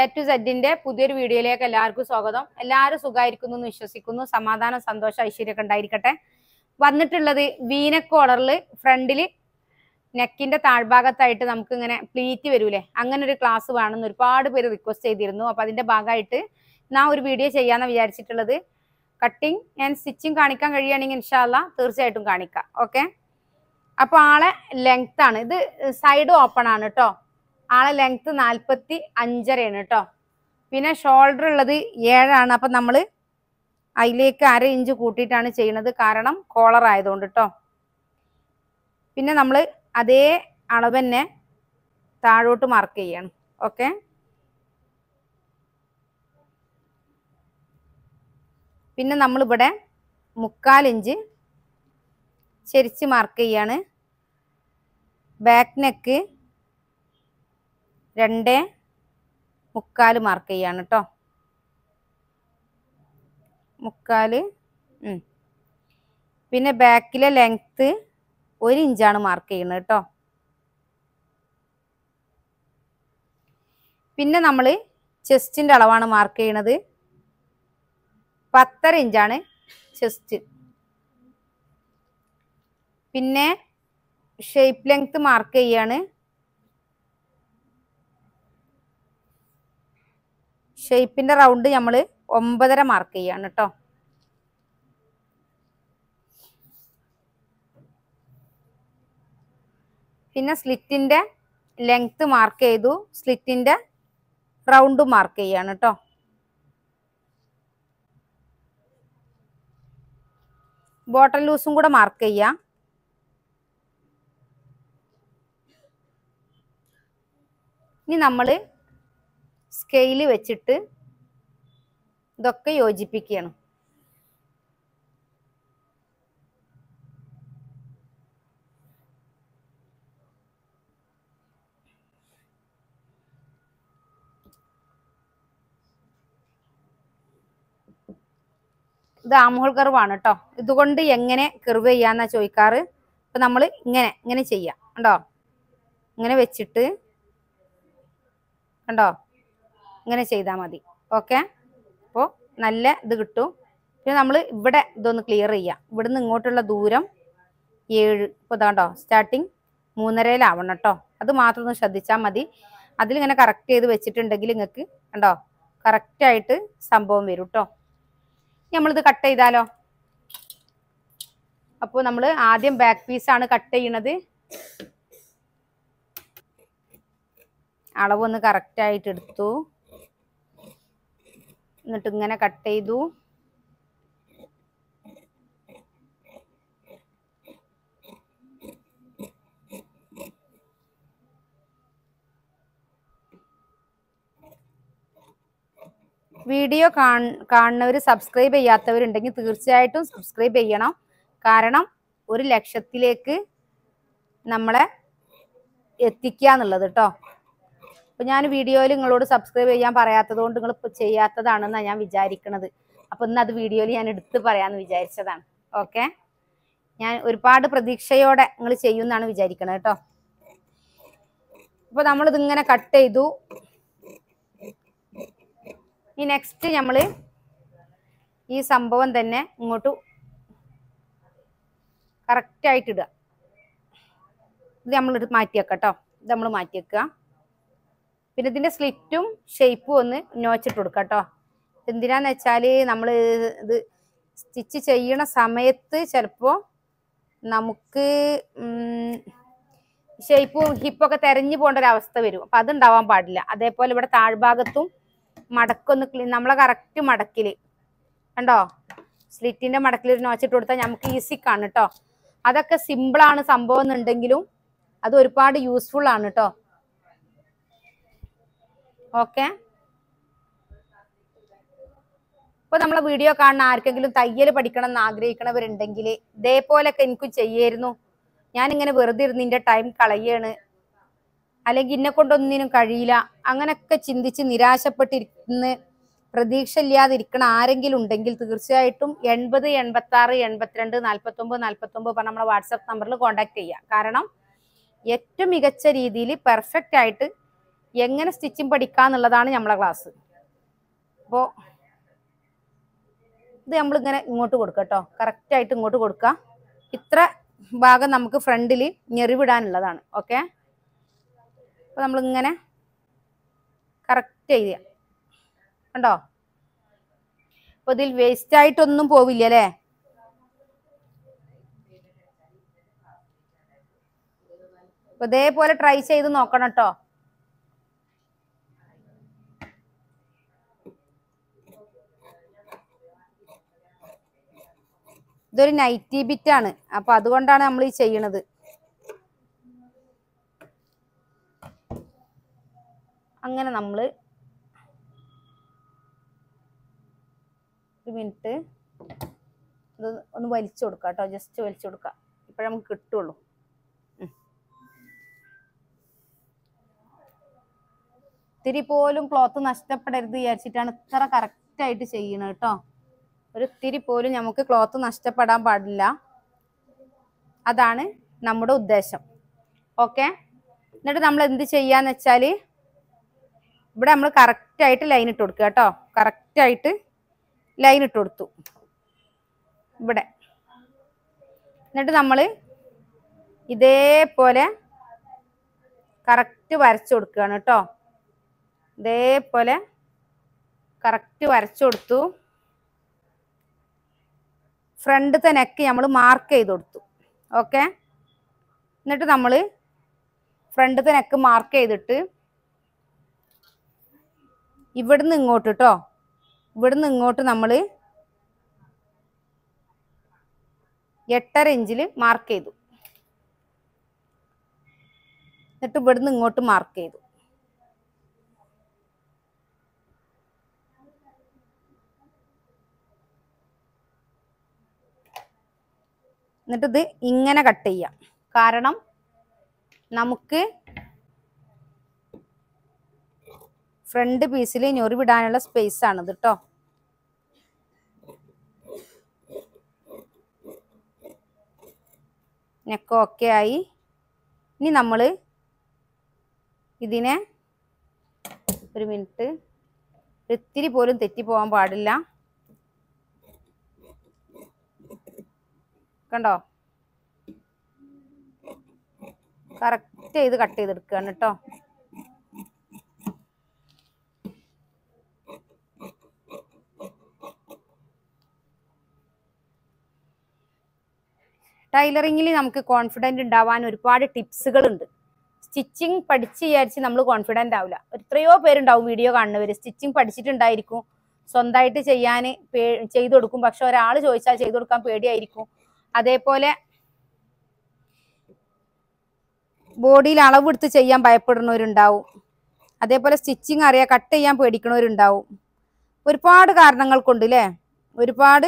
A to സെഡിന്റെ പുതിയൊരു വീഡിയോയിലേക്ക് എല്ലാവർക്കും സ്വാഗതം. എല്ലാവരും സുഖമായിരിക്കുന്നു എന്ന് വിശ്വസിക്കുന്നു. സമാധാനം, സന്തോഷം, ഐശ്വര്യമൊക്കെ ഉണ്ടായിരിക്കട്ടെ. വന്നിട്ടുള്ളത് വീനക്ക് കോളറിൽ ഫ്രണ്ടില് നെക്കിന്റെ താഴ്ഭാഗത്തായിട്ട് നമുക്ക് ഇങ്ങനെ പ്ലീറ്റ് വരൂലേ, അങ്ങനെ ഒരു ക്ലാസ് വേണമെന്ന് ഒരുപാട് പേര് റിക്വസ്റ്റ് ചെയ്തിരുന്നു. അപ്പൊ അതിന്റെ ഭാഗമായിട്ട് ഞാൻ ഒരു വീഡിയോ ചെയ്യാന്ന് വിചാരിച്ചിട്ടുള്ളത്. കട്ടിങ് ആൻഡ് സ്റ്റിച്ചിങ് കാണിക്കാൻ കഴിയുകയാണെങ്കിൽ ഇൻഷാല്ല തീർച്ചയായിട്ടും കാണിക്കാം. ഓക്കെ, അപ്പൊ ആളെ ലെങ്ത് ആണ് ഇത്, സൈഡ് ഓപ്പൺ ആണ് കേട്ടോ. ആളെ ലെങ്ത് 45.5 കേട്ടോ. പിന്നെ ഷോൾഡർ ഉള്ളത് 7. അപ്പൊ നമ്മള് അതിലേക്ക് 1/2 ഇഞ്ച് കൂട്ടിയിട്ടാണ് ചെയ്യുന്നത്, കാരണം കോളർ ആയതുകൊണ്ട് കേട്ടോ. പിന്നെ നമ്മൾ അതേ അളവ് തന്നെ താഴോട്ട് മാർക്ക് ചെയ്യണം. ഓക്കെ, പിന്നെ നമ്മളിവിടെ 3/4 ഇഞ്ച് ചെരിച്ച് മാർക്ക് ചെയ്യാണ്. ബാക്ക് നെക്ക് 2.75 മാർക്ക് ചെയ്യാണ് കേട്ടോ. 3/4. പിന്നെ ബാക്കിലെ ലെങ്ത് 1 ഇഞ്ചാണ് മാർക്ക് ചെയ്യുന്നത് കേട്ടോ. പിന്നെ നമ്മൾ ചെസ്റ്റിന്റെ അളവാണ് മാർക്ക് ചെയ്യണത്. 10.5 ഇഞ്ചാണ് ചെസ്റ്റ്. പിന്നെ ഷേപ്പ് ലെങ്ത് മാർക്ക് ചെയ്യാണ്. ഷേപ്പിന്റെ റൗണ്ട് നമ്മൾ 9.5 മാർക്ക് ചെയ്യാണ് കേട്ടോ. പിന്നെ സ്ലിറ്റിന്റെ ലെങ്ത് മാർക്ക് ചെയ്തു, സ്ലിറ്റിന്റെ റൗണ്ട് മാർക്ക് ചെയ്യാണ് കേട്ടോ. ബോട്ടം ലൂസും കൂടെ മാർക്ക് ചെയ്യാം. ഇനി നമ്മൾ സ്കെയില് വെച്ചിട്ട് ഇതൊക്കെ യോജിപ്പിക്കുകയാണ്. ഇത് ആംഹോൾ കർവാണ് കേട്ടോ. ഇതുകൊണ്ട് എങ്ങനെ കർവ് ചെയ്യാന്നാ ചോദിക്കാറ്. അപ്പൊ നമ്മൾ ഇങ്ങനെ ചെയ്യാം കണ്ടോ. ഇങ്ങനെ വെച്ചിട്ട് കണ്ടോ, ഇങ്ങനെ ചെയ്താൽ മതി. ഓക്കെ, അപ്പോൾ നല്ല ഇത് കിട്ടും. പിന്നെ നമ്മൾ ഇവിടെ ഇതൊന്ന് ക്ലിയർ ചെയ്യാം. ഇവിടുന്ന് ഇങ്ങോട്ടുള്ള ദൂരം 7. ഇപ്പോൾ ഇതാണ്ടോ സ്റ്റാർട്ടിങ് 3.5 കേട്ടോ. അത് മാത്രം ഒന്ന് ശ്രദ്ധിച്ചാൽ മതി. അതിലിങ്ങനെ കറക്റ്റ് ചെയ്ത് വെച്ചിട്ടുണ്ടെങ്കിൽ നിങ്ങൾക്ക് കണ്ടോ കറക്റ്റായിട്ട് സംഭവം വരും കേട്ടോ. നമ്മളിത് കട്ട് ചെയ്താലോ. അപ്പോൾ നമ്മൾ ആദ്യം ബാക്ക് പീസാണ് കട്ട് ചെയ്യണത്. അളവൊന്ന് കറക്റ്റായിട്ട് എടുത്തു, എന്നിട്ട് ഇങ്ങനെ കട്ട് ചെയ്തു. വീഡിയോ കാണുന്നവർ സബ്സ്ക്രൈബ് ചെയ്യാത്തവരുണ്ടെങ്കിൽ തീർച്ചയായിട്ടും സബ്സ്ക്രൈബ് ചെയ്യണം. കാരണം 1 ലക്ഷത്തിലേക്ക് നമ്മളെ എത്തിക്കുക എന്നുള്ളത് കേട്ടോ. അപ്പൊ ഞാൻ വീഡിയോയിൽ നിങ്ങളോട് സബ്സ്ക്രൈബ് ചെയ്യാൻ പറയാത്തത് കൊണ്ട് നിങ്ങൾ ഇപ്പോൾ ചെയ്യാത്തതാണെന്നാണ് ഞാൻ വിചാരിക്കുന്നത്. അപ്പൊ ഇന്ന് അത് വീഡിയോയിൽ ഞാൻ എടുത്ത് പറയാമെന്ന് വിചാരിച്ചതാണ്. ഓക്കെ, ഞാൻ ഒരുപാട് പ്രതീക്ഷയോടെ നിങ്ങൾ ചെയ്യുമെന്നാണ് വിചാരിക്കണത് കേട്ടോ. അപ്പൊ നമ്മളിതിങ്ങനെ കട്ട് ചെയ്തു. ഈ നെക്സ്റ്റ് നമ്മൾ ഈ സംഭവം തന്നെ ഇങ്ങോട്ട് കറക്റ്റായിട്ട് ഇടുക. ഇത് നമ്മൾ മാറ്റി വെക്കാം കേട്ടോ. ഇത് നമ്മൾ മാറ്റി വെക്കുക. പിന്നെ ഇതിന്റെ സ്ലിറ്റും ഷേപ്പും ഒന്ന് നോച്ചിട്ട് കൊടുക്കുക കേട്ടോ. എന്തിനാന്ന് വെച്ചാൽ നമ്മൾ ഇത് സ്റ്റിച്ച് ചെയ്യണ സമയത്ത് ചിലപ്പോൾ നമുക്ക് ഷേപ്പും ഹിപ്പൊക്കെ തെരഞ്ഞു പോകേണ്ട ഒരു അവസ്ഥ വരും. അപ്പം അതുണ്ടാവാൻ പാടില്ല. അതേപോലെ ഇവിടെ താഴ്ഭാഗത്തും മടക്കൊന്ന് നമ്മളെ കറക്റ്റ് മടക്കിൽ കണ്ടോ, സ്ലിറ്റിന്റെ മടക്കിൽ ഒരു നോച്ചിട്ട് കൊടുത്താൽ നമുക്ക് ഈസിക്കാണ് കേട്ടോ. അതൊക്കെ സിമ്പിളാണ് സംഭവം എന്നുണ്ടെങ്കിലും അത് ഒരുപാട് യൂസ്ഫുൾ ആണ് കേട്ടോ. ഓക്കെ, ഇപ്പൊ നമ്മളെ വീഡിയോ കാണുന്ന ആർക്കെങ്കിലും തയ്യൽ പഠിക്കണം എന്ന് ആഗ്രഹിക്കണവരുണ്ടെങ്കിൽ ഇതേപോലൊക്കെ എനിക്കും ചെയ്യായിരുന്നു. ഞാനിങ്ങനെ വെറുതെ ഇരുന്ന് ഇതിന്റെ ടൈം കളയാണ്, അല്ലെങ്കിൽ ഇന്നെ കൊണ്ടൊന്നിനും കഴിയില്ല, അങ്ങനെയൊക്കെ ചിന്തിച്ച് നിരാശപ്പെട്ടിരിക്കുന്ന പ്രതീക്ഷ ഇല്ലാതിരിക്കണ ആരെങ്കിലും ഉണ്ടെങ്കിൽ തീർച്ചയായിട്ടും 80 86 82 49 49 പറഞ്ഞ നമ്മളെ വാട്സപ്പ് നമ്പറിൽ കോൺടാക്ട് ചെയ്യുക. കാരണം ഏറ്റവും മികച്ച രീതിയിൽ പെർഫെക്റ്റ് ആയിട്ട് എങ്ങനെ സ്റ്റിച്ചിങ് പഠിക്കാന്നുള്ളതാണ് നമ്മളെ ക്ലാസ്. അപ്പോൾ ഇത് നമ്മളിങ്ങനെ ഇങ്ങോട്ട് കൊടുക്കുക കേട്ടോ, കറക്റ്റായിട്ട് ഇങ്ങോട്ട് കൊടുക്കുക. ഇത്ര ഭാഗം നമുക്ക് ഫ്രണ്ടിൽ ഞെറിവിടാനുള്ളതാണ്. ഓക്കെ, അപ്പോൾ നമ്മളിങ്ങനെ കറക്റ്റ് ചെയ്യുക കണ്ടോ. അപ്പോൾ ഇതിൽ വേസ്റ്റ് ആയിട്ടൊന്നും പോവില്ല അല്ലേ. അപ്പോൾ ഇതേപോലെ ട്രൈ ചെയ്ത് നോക്കണം കേട്ടോ. ഇതൊരു നൈറ്റി ബിറ്റാണ്, അപ്പൊ അതുകൊണ്ടാണ് നമ്മൾ ഈ ചെയ്യണത്. അങ്ങനെ നമ്മൾ ഒരു മിനിറ്റ് ഇത് ഒന്ന് വലിച്ചു കൊടുക്കാം കേട്ടോ, ജസ്റ്റ് വലിച്ചു കൊടുക്കാം, ഇപ്പോഴേ നമുക്ക് കിട്ടുള്ളൂ. ഇത്തിരി പോലും ക്ലോത്ത് നഷ്ടപ്പെടരുത് വിചാരിച്ചിട്ടാണ് ഇത്ര കറക്റ്റായിട്ട് ചെയ്യണത് കേട്ടോ. ഒരു ഇത്തിരി പോലും നമുക്ക് ക്ലോത്ത് നഷ്ടപ്പെടാൻ പാടില്ല, അതാണ് നമ്മുടെ ഉദ്ദേശം. ഓക്കെ, എന്നിട്ട് നമ്മൾ എന്ത് ചെയ്യാന്ന് വെച്ചാൽ ഇവിടെ നമ്മൾ കറക്റ്റായിട്ട് ലൈൻ ഇട്ട് കൊടുക്കുക കേട്ടോ. കറക്റ്റായിട്ട് ലൈൻ ഇട്ട് കൊടുത്തു ഇവിടെ. എന്നിട്ട് നമ്മൾ ഇതേപോലെ കറക്റ്റ് വരച്ചു കൊടുക്കുകയാണ് കേട്ടോ. ഇതേപോലെ കറക്റ്റ് വരച്ചു കൊടുത്തു. ഫ്രണ്ടത്തെ നെക്ക് നമ്മൾ മാർക്ക് ചെയ്ത് കൊടുത്തു. ഓക്കെ, എന്നിട്ട് നമ്മൾ ഫ്രണ്ടത്തെ നെക്ക് മാർക്ക് ചെയ്തിട്ട് ഇവിടുന്ന് ഇങ്ങോട്ട് കേട്ടോ, ഇവിടുന്ന് ഇങ്ങോട്ട് നമ്മൾ 8.5 ഇഞ്ചിൽ മാർക്ക് ചെയ്തു. എന്നിട്ട് ഇവിടുന്ന് ഇങ്ങോട്ട് മാർക്ക് ചെയ്തു. എന്നിട്ട് ഇത് ഇങ്ങനെ കട്ട് ചെയ്യാം, കാരണം നമുക്ക് ഫ്രണ്ട് പീസിൽ ഞൊറിവിടാനുള്ള സ്പേസ് ആണിത് കേട്ടോ. നെക്ക് ഓക്കെ ആയി. ഇനി നമ്മൾ ഇതിനെ ഒരു മിനിറ്റ്, ഇത്തിരി പോലും തെറ്റിപ്പോവാൻ പാടില്ല. കണ്ടോ, കറക്റ്റ് ചെയ്ത് കട്ട് ചെയ്തെടുക്കുകയാണ് കേട്ടോ. ടൈലറിങ്ങിൽ നമുക്ക് കോൺഫിഡൻറ്റ് ഉണ്ടാവാൻ ഒരുപാട് ടിപ്സുകൾ ഉണ്ട്. സ്റ്റിച്ചിങ് പഠിച്ച് വിചാരിച്ച് നമ്മൾ കോൺഫിഡൻ്റ് ആവില്ല. എത്രയോ പേരുണ്ടാവും വീഡിയോ കാണുന്നവർ, സ്റ്റിച്ചിങ് പഠിച്ചിട്ടുണ്ടായിരിക്കും, സ്വന്തമായിട്ട് ചെയ്യാൻ ചെയ്തു കൊടുക്കും, പക്ഷെ ഒരാൾ ചോദിച്ചാൽ ചെയ്തു കൊടുക്കാൻ പേടിയായിരിക്കും. അതേപോലെ ബോഡിയിൽ അളവെടുത്ത് ചെയ്യാൻ ഭയപ്പെടുന്നവരുണ്ടാവും. അതേപോലെ സ്റ്റിച്ചിങ് അറിയാൻ കട്ട് ചെയ്യാൻ പേടിക്കുന്നവരുണ്ടാവും. ഒരുപാട് കാരണങ്ങൾ കൊണ്ട് അല്ലേ, ഒരുപാട്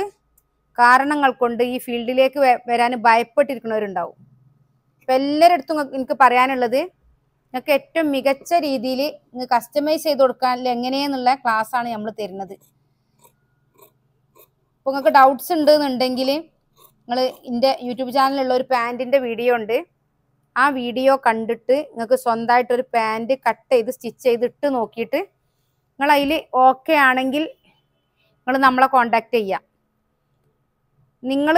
കാരണങ്ങൾ കൊണ്ട് ഈ ഫീൽഡിലേക്ക് വരാൻ ഭയപ്പെട്ടിരിക്കുന്നവരുണ്ടാവും. അപ്പം എല്ലാവരുടെ അടുത്തും എനിക്ക് പറയാനുള്ളത്, നിങ്ങൾക്ക് ഏറ്റവും മികച്ച രീതിയിൽ നിങ്ങൾക്ക് കസ്റ്റമൈസ് ചെയ്ത് കൊടുക്കാൻ എങ്ങനെയെന്നുള്ള ക്ലാസ്സാണ് നമ്മൾ തരുന്നത്. അപ്പോൾ നിങ്ങൾക്ക് ഡൗട്ട്സ് ഉണ്ടെന്നുണ്ടെങ്കിൽ നിങ്ങൾ എൻ്റെ യൂട്യൂബ് ചാനലിലുള്ള ഒരു പാൻറ്റിൻ്റെ വീഡിയോ ഉണ്ട്, ആ വീഡിയോ കണ്ടിട്ട് നിങ്ങൾക്ക് സ്വന്തമായിട്ടൊരു പാൻറ്റ് കട്ട് ചെയ്ത് സ്റ്റിച്ച് ചെയ്തിട്ട് നോക്കിയിട്ട് നിങ്ങൾ അതിൽ ഓക്കെ ആണെങ്കിൽ നിങ്ങൾ നമ്മളെ കോണ്ടാക്ട് ചെയ്യുക. നിങ്ങൾ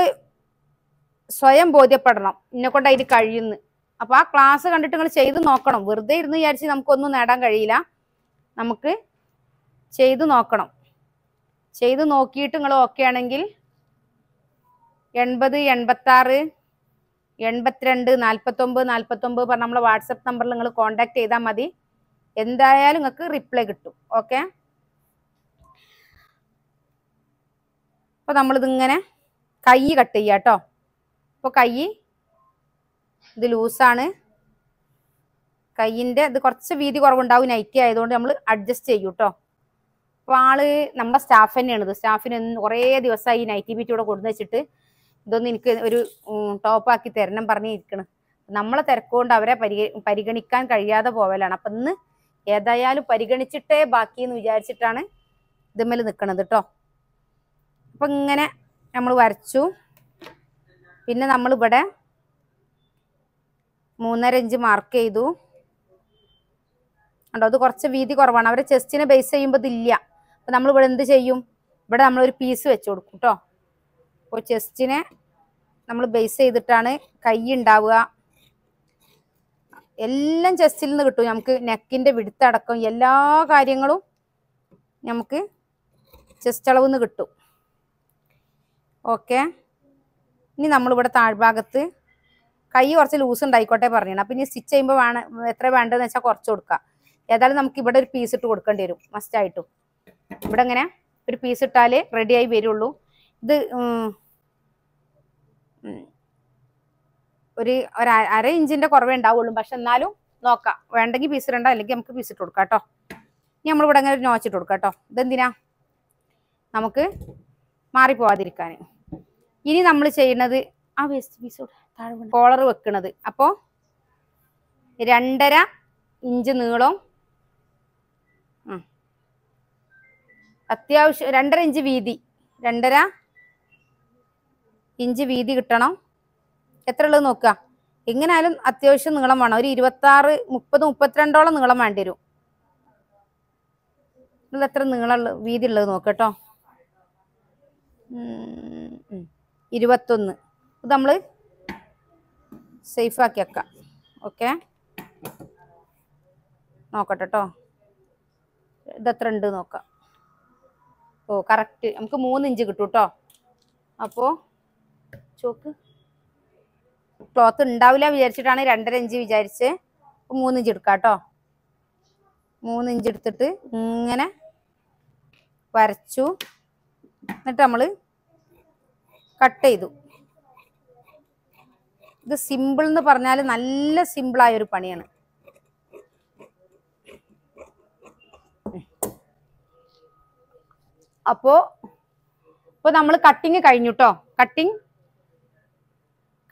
സ്വയം ബോധ്യപ്പെടണം എന്നെ കൊണ്ട് അതിന് കഴിയുന്നു. അപ്പോൾ ആ ക്ലാസ് കണ്ടിട്ട് നിങ്ങൾ ചെയ്ത് നോക്കണം. വെറുതെ ഇരുന്ന് വിചാരിച്ച് നമുക്കൊന്നും നേടാൻ കഴിയില്ല, നമുക്ക് ചെയ്ത് നോക്കണം. ചെയ്ത് നോക്കിയിട്ട് നിങ്ങൾ ഓക്കെ ആണെങ്കിൽ 80 86 82 49 49 പറഞ്ഞ നമ്മളെ വാട്സപ്പ് നമ്പറിൽ നിങ്ങൾ കോണ്ടാക്ട് ചെയ്താൽ മതി. എന്തായാലും നിങ്ങൾക്ക് റിപ്ലൈ കിട്ടും. ഓക്കെ, അപ്പോൾ നമ്മളിതിങ്ങനെ കൈ കട്ട് ചെയ്യുക കേട്ടോ. അപ്പോൾ കൈ ഇത് ലൂസാണ്, കൈയിൻ്റെ ഇത് കുറച്ച് വീതി കുറവുണ്ടാവും, നൈറ്റി ആയതുകൊണ്ട് നമ്മൾ അഡ്ജസ്റ്റ് ചെയ്യും കേട്ടോ. അപ്പോൾ നമ്മുടെ സ്റ്റാഫ് തന്നെയാണിത്. സ്റ്റാഫിന് കുറേ ദിവസമായി ഈ നൈറ്റി ബീറ്റ് ഇവിടെ കൊടുന്ന് വെച്ചിട്ട് ഇതൊന്നും എനിക്ക് ഒരു ടോപ്പാക്കി തരണം പറഞ്ഞിരിക്കണം. നമ്മളെ തിരക്കുകൊണ്ട് അവരെ പരിഗണിക്കാൻ കഴിയാതെ പോവലാണ്. അപ്പം ഇന്ന് ഏതായാലും പരിഗണിച്ചിട്ടേ ബാക്കി എന്ന് വിചാരിച്ചിട്ടാണ് ഇതുമ്മൽ നിൽക്കണത് കേട്ടോ. അപ്പം ഇങ്ങനെ നമ്മൾ വരച്ചു. പിന്നെ നമ്മളിവിടെ 3.5 ഇഞ്ച് മാർക്ക് ചെയ്തു. കണ്ടോ, അത് കുറച്ച് വീതി കുറവാണ്. അവരെ ചെസ്റ്റിനെ ബേസ് ചെയ്യുമ്പോൾ ഇതില്ല. അപ്പൊ നമ്മൾ ഇവിടെ എന്ത് ചെയ്യും, ഇവിടെ നമ്മളൊരു പീസ് വെച്ച് കൊടുക്കും കേട്ടോ. അപ്പോൾ ചെസ്റ്റിനെ നമ്മൾ ബേസ് ചെയ്തിട്ടാണ് കൈ ഉണ്ടാവുക. എല്ലാം ചെസ്റ്റിൽ നിന്ന് കിട്ടും നമുക്ക്. നെക്കിന്റെ വിടുത്തടക്കം എല്ലാ കാര്യങ്ങളും നമുക്ക് ചെസ്റ്റ് അളവ് നിന്ന് കിട്ടും. ഓക്കെ, ഇനി നമ്മളിവിടെ താഴ്ഭാഗത്ത് കൈ കുറച്ച് ലൂസ് ഉണ്ടായിക്കോട്ടെ പറഞ്ഞാണ്. അപ്പം ഇനി സ്റ്റിച്ച് ചെയ്യുമ്പോൾ എത്ര വേണ്ടതെന്ന് വെച്ചാൽ കുറച്ച് കൊടുക്കുക. ഏതായാലും നമുക്ക് ഇവിടെ ഒരു പീസ് ഇട്ട് കൊടുക്കേണ്ടി വരും മസ്റ്റായിട്ടും. ഇവിടെ ഇങ്ങനെ ഒരു പീസ് ഇട്ടാലേ റെഡി ആയി വരുള്ളൂ. ഇത് ഒരു അര ഇഞ്ചിന്റെ കുറവേ ഉണ്ടാവുള്ളൂ. പക്ഷെ എന്നാലും നോക്കാം, വേണ്ടെങ്കിൽ പീസ് ഇടണ്ട, അല്ലെങ്കിൽ നമുക്ക് പീസ് ഇട്ട് കൊടുക്കാം കേട്ടോ. ഇനി നമ്മളിവിടെ അങ്ങനെ ഒരു നോച്ചിട്ട് കൊടുക്കാം കേട്ടോ. ഇതെന്തിനാ, നമുക്ക് മാറിപ്പോവാതിരിക്കാൻ. ഇനി നമ്മൾ ചെയ്യുന്നത് ആ വേസ്റ്റ് പീസ് കോളർ വെക്കണത്. അപ്പോൾ 2.5 ഇഞ്ച് നീളം, അത്യാവശ്യം 2.5 ഇഞ്ച് വീതി, 2.5 ഇഞ്ച് വീതി കിട്ടണം. എത്ര ഉള്ളത് നോക്കുക. എങ്ങനെയായാലും അത്യാവശ്യം നീളം വേണം. ഒരു 26, 30, 32ഓളം നീളം വേണ്ടി വരും. ഇത് എത്ര നീളം വീതി ഉള്ളത് നോക്കട്ടോ. 21. ഇത് നമ്മൾ സേഫ് ആക്കി വെക്കാം. ഓക്കെ, നോക്കട്ടെ കേട്ടോ. ഇതെത്ര ഉണ്ട് നോക്കാം. ഓ കറക്റ്റ്, നമുക്ക് 3 ഇഞ്ച് കിട്ടും കേട്ടോ. അപ്പോൾ ചോക്ക് ക്ലോത്ത് ഉണ്ടാവില്ല വിചാരിച്ചിട്ടാണ് 2.5 ഇഞ്ച് വിചാരിച്ച് 3 ഇഞ്ച് എടുക്കാം കേട്ടോ. 3 ഇഞ്ച് എടുത്തിട്ട് ഇങ്ങനെ വരച്ചു. എന്നിട്ട് നമ്മൾ കട്ട് ചെയ്തു. ഇത് സിമ്പിൾ എന്ന് പറഞ്ഞാൽ നല്ല സിമ്പിളായ ഒരു പണിയാണ്. അപ്പോ നമ്മൾ കട്ടിങ് കഴിഞ്ഞു കേട്ടോ. കട്ടിങ്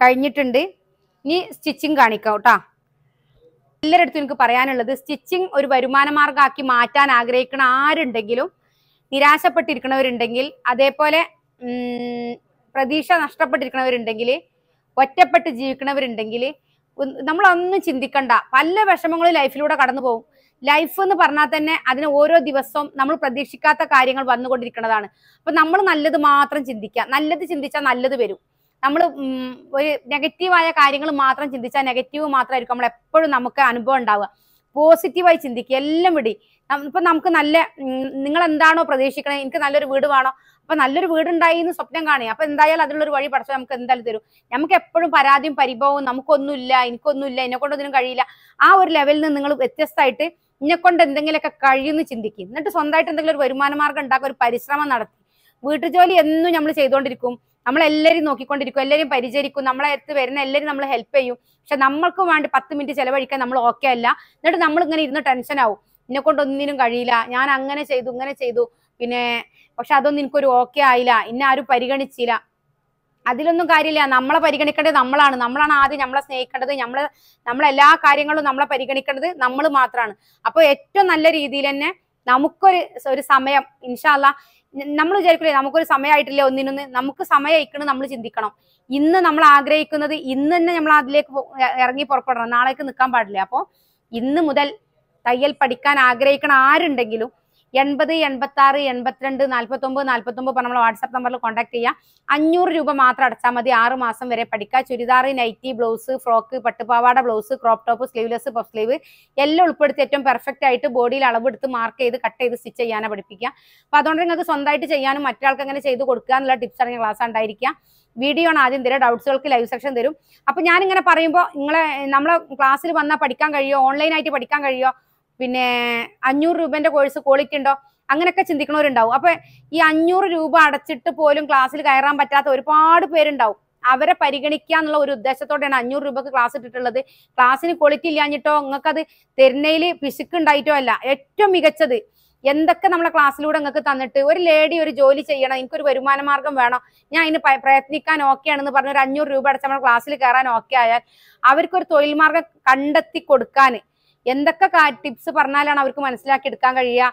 കഴിഞ്ഞിട്ടുണ്ട്. ഇനി സ്റ്റിച്ചിങ് കാണിക്കാം കേട്ടോ. എല്ലാവരുടെ അടുത്തും എനിക്ക് പറയാനുള്ളത്, സ്റ്റിച്ചിങ് ഒരു വരുമാന മാർഗമാക്കി മാറ്റാൻ ആഗ്രഹിക്കുന്ന ആരുണ്ടെങ്കിലും, നിരാശപ്പെട്ടിരിക്കുന്നവരുണ്ടെങ്കിൽ, അതേപോലെ പ്രതീക്ഷ നഷ്ടപ്പെട്ടിരിക്കുന്നവരുണ്ടെങ്കിൽ, ഒറ്റപ്പെട്ട് ജീവിക്കുന്നവരുണ്ടെങ്കിൽ, നമ്മളൊന്നും ചിന്തിക്കണ്ട. പല വിഷമങ്ങളും ലൈഫിലൂടെ കടന്നു പോകും. ലൈഫ് എന്ന് പറഞ്ഞാൽ തന്നെ അതിന് ഓരോ ദിവസവും നമ്മൾ പ്രതീക്ഷിക്കാത്ത കാര്യങ്ങൾ വന്നുകൊണ്ടിരിക്കുന്നതാണ്. അപ്പൊ നമ്മൾ നല്ലത് മാത്രം ചിന്തിക്കുക. നല്ലത് ചിന്തിച്ചാൽ നല്ലത് വരും. നമ്മൾ ഒരു നെഗറ്റീവായ കാര്യങ്ങൾ മാത്രം ചിന്തിച്ചാൽ നെഗറ്റീവ് മാത്രമായിരിക്കും നമ്മൾ എപ്പോഴും നമുക്ക് അനുഭവം ഉണ്ടാവുക. പോസിറ്റീവായി ചിന്തിക്കുക. എല്ലാം വിടി. ഇപ്പൊ നമുക്ക് നല്ല, നിങ്ങൾ എന്താണോ പ്രതീക്ഷിക്കണേ, എനിക്ക് നല്ലൊരു വീട് വേണോ, അപ്പൊ നല്ലൊരു വീടുണ്ടായി എന്ന് സ്വപ്നം കാണുക. അപ്പൊ എന്തായാലും അതിനുള്ളൊരു വഴി പഠിച്ചാൽ നമുക്ക് എന്തായാലും തരും. നമുക്ക് എപ്പോഴും പരാതിയും പരിഭവവും, നമുക്കൊന്നുമില്ല, എനിക്കൊന്നുമില്ല, എന്നെ കൊണ്ടൊന്നും കഴിയില്ല, ആ ഒരു ലെവലിൽ നിന്ന് നിങ്ങൾ വ്യത്യസ്തമായിട്ട് എന്നെ കൊണ്ട് എന്തെങ്കിലുമൊക്കെ കഴിയുമെന്ന് ചിന്തിക്കും. എന്നിട്ട് സ്വന്തമായിട്ട് എന്തെങ്കിലും ഒരു വരുമാന മാർഗം ഉണ്ടാക്കുക, ഒരു പരിശ്രമം നടത്തി. വീട്ടുജോലി എന്നും നമ്മൾ ചെയ്തുകൊണ്ടിരിക്കും, നമ്മളെല്ലാവരും നോക്കിക്കൊണ്ടിരിക്കും, എല്ലാവരും പരിചരിക്കും, നമ്മളെ അടുത്ത് വരുന്ന എല്ലാവരും നമ്മൾ ഹെൽപ്പ് ചെയ്യും. പക്ഷെ നമ്മൾക്ക് വേണ്ടി 10 മിനിറ്റ് ചെലവഴിക്കാൻ നമ്മൾ ഓക്കെ അല്ല. എന്നിട്ട് നമ്മൾ ഇങ്ങനെ ഇരുന്ന് ടെൻഷൻ ആവും, എന്നെ കൊണ്ട് ഒന്നിനും കഴിയില്ല, ഞാൻ അങ്ങനെ ചെയ്തു ഇങ്ങനെ ചെയ്തു, പിന്നെ പക്ഷെ അതൊന്നും എനിക്കൊരു ഓക്കെ ആയില്ല, ഇന്നെ ആരും പരിഗണിച്ചില്ല. അതിലൊന്നും കാര്യമില്ല. നമ്മളെ പരിഗണിക്കേണ്ടത് നമ്മളാണ് ആദ്യം നമ്മളെ സ്നേഹിക്കേണ്ടത്. നമ്മളെല്ലാ കാര്യങ്ങളും നമ്മളെ പരിഗണിക്കേണ്ടത് നമ്മൾ മാത്രമാണ്. അപ്പൊ ഏറ്റവും നല്ല രീതിയിൽ തന്നെ നമുക്കൊരു സമയം, ഇൻഷാ അല്ലാഹ്, നമ്മൾ വിചാരിക്കില്ലേ നമുക്കൊരു സമയമായിട്ടില്ല ഒന്നിനൊന്ന്, നമുക്ക് സമയം അയക്കണം നമ്മൾ ചിന്തിക്കണം. ഇന്ന് നമ്മൾ ആഗ്രഹിക്കുന്നത് ഇന്ന് തന്നെ നമ്മൾ അതിലേക്ക് ഇറങ്ങി പുറപ്പെടണം, നാളേക്ക് നിൽക്കാൻ പാടില്ല. അപ്പോൾ ഇന്ന് മുതൽ തയ്യൽ പഠിക്കാൻ ആഗ്രഹിക്കണ ആരുണ്ടെങ്കിലും 80 86 82 49 49 നമ്മളെ വാട്സാപ്പ് നമ്പറിൽ കോൺടാക്ട് ചെയ്യാം. 500 രൂപ മാത്രം അടച്ചാൽ മതി. 6 മാസം വരെ പഠിക്കാം. ചുരിദാർ, നൈറ്റി, ബ്ലൗസ്, ഫ്രോക്ക്, പട്ടുപാവാട, blouse, crop top, sleeveless, puff sleeve എല്ലാം ഉൾപ്പെടുത്തി ഏറ്റവും പെർഫെക്റ്റ് ആയിട്ട് ബോഡിയിൽ അളവെടുത്ത് മാർക്ക് ചെയ്ത് കട്ട് ചെയ്ത് സ്റ്റിച്ച് ചെയ്യാനാണ് പഠിപ്പിക്കുക. അപ്പൊ അതുകൊണ്ട് നിങ്ങൾക്ക് സ്വന്തമായിട്ട് ചെയ്യാനും മറ്റൊരാൾക്ക് അങ്ങനെ ചെയ്ത് കൊടുക്കുക എന്നുള്ള ടിപ്സ് അടങ്ങിയ ക്ലാസ് ഉണ്ടായിരിക്കുക. വീഡിയോ ആണ് ആദ്യം തരും, ഡൗട്ട്സുകൾക്ക് ലൈവ് സെക്ഷൻ തരും. അപ്പൊ ഞാനിങ്ങനെ പറയുമ്പോൾ നമ്മളെ ക്ലാസ്സിൽ വന്നാൽ പഠിക്കാൻ കഴിയോ, ഓൺലൈനായിട്ട് പഠിക്കാൻ കഴിയോ, പിന്നെ 500 രൂപന്റെ കോഴ്സ് ക്വാളിറ്റി ഉണ്ടോ, അങ്ങനെയൊക്കെ ചിന്തിക്കുന്നവരുണ്ടാവും. അപ്പൊ ഈ 500 രൂപ അടച്ചിട്ട് പോലും ക്ലാസ്സിൽ കയറാൻ പറ്റാത്ത ഒരുപാട് പേരുണ്ടാവും. അവരെ പരിഗണിക്കുക എന്നുള്ള ഒരു ഉദ്ദേശത്തോടെയാണ് 500 രൂപക്ക് ക്ലാസ് ഇട്ടിട്ടുള്ളത്. ക്ലാസ്സിന് ക്വാളിറ്റി ഇല്ലാഞ്ഞിട്ടോ നിങ്ങൾക്ക് അത് തരുന്നതിൽ പിശുക്കുണ്ടായിട്ടോ അല്ല. ഏറ്റവും മികച്ചത് എന്തൊക്കെ നമ്മളെ ക്ലാസ്സിലൂടെ നിങ്ങൾക്ക് തന്നിട്ട്, ഒരു ലേഡി ഒരു ജോലി ചെയ്യണം, എനിക്കൊരു വരുമാന മാർഗം വേണം, ഞാൻ അതിന് പ്രയത്നിക്കാൻ ഓക്കെ ആണെന്ന് പറഞ്ഞ ഒരു 500 രൂപ അടച്ച് നമ്മുടെ ക്ലാസ്സിൽ കയറാൻ ഓക്കെ ആയാൽ അവർക്കൊരു തൊഴിൽ മാർഗം കണ്ടെത്തി കൊടുക്കാൻ എന്തൊക്കെ ടിപ്സ് പറഞ്ഞാലാണ് അവർക്ക് മനസ്സിലാക്കി എടുക്കാൻ കഴിയുക,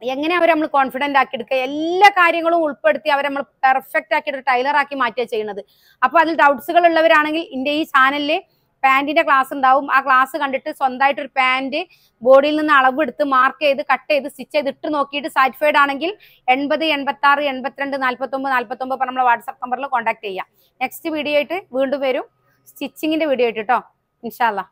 എങ്ങനെ അവരെ നമ്മൾ കോൺഫിഡന്റ് ആക്കി എടുക്കുക, എല്ലാ കാര്യങ്ങളും ഉൾപ്പെടുത്തി അവരെ നമ്മൾ പെർഫെക്റ്റ് ആക്കി ടൈലർ ആക്കി മാറ്റുക ചെയ്യുന്നത്. അപ്പൊ അതിൽ ഡൗട്ട്സുകൾ ഉള്ളവരാണെങ്കിൽ എന്റെ ഈ ചാനലിൽ പാന്റിന്റെ ക്ലാസ് ഉണ്ടാവും. ആ ക്ലാസ് കണ്ടിട്ട് സ്വന്തമായിട്ട് ഒരു പാന്റ് ബോഡിയിൽ നിന്ന് അളവ് എടുത്ത് മാർക്ക് ചെയ്ത് കട്ട് ചെയ്ത് സ്റ്റിച്ച് ചെയ്ത് ഇട്ട് നോക്കിയിട്ട് സാറ്റിസ്ഫൈഡ് ആണെങ്കിൽ 80 86 82 49 49 നമ്മളെ വാട്സ്ആപ്പ് നമ്പറിൽ കോൺടാക്ട് ചെയ്യാം. നെക്സ്റ്റ് വീഡിയോ ആയിട്ട് വീണ്ടും വരും, സ്റ്റിച്ചിങ്ങിന്റെ വീഡിയോ ആയിട്ട് കേട്ടോ, ഇൻഷാ അല്ലാ.